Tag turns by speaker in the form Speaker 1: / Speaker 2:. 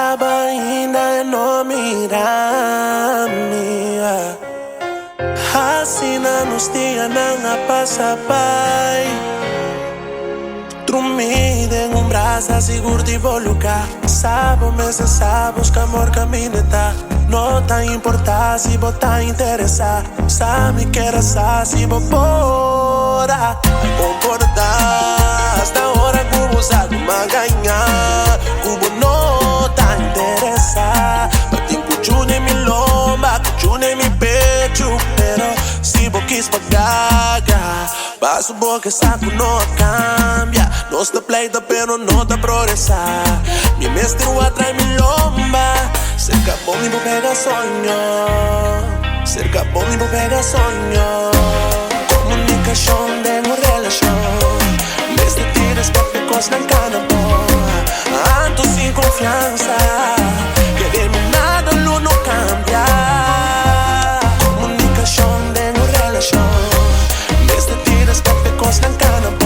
Speaker 1: sabe ainda não mirar-me. Assim nos dias não passa pai. Dormida em braço seguro de vou lugar. Sabe, mas sabes que amor caminheta. Não tá importar se botar interessar. Sabe que era se vou bora. Concordar, da hora que vou usar uma ganhar. Cubo não tá interessar. Mas tem cuchu nem me lomba, cuchu nem me pecho. Pero se vou quis pagar, passo boca saco não cambia. Nós te pleita pero não te progressar. Minha mestre atrás me lomba. Cerca bom e vou pegar sonho. Cerca bom e vou pegar sonho. Comunicação de uma relação. Mestre tiras papel coisa na cana boa. Ando sem confiança. Queremos nada, lu não cambia. Comunicação de uma relação. Mestre tiras papel coisa na cana boa.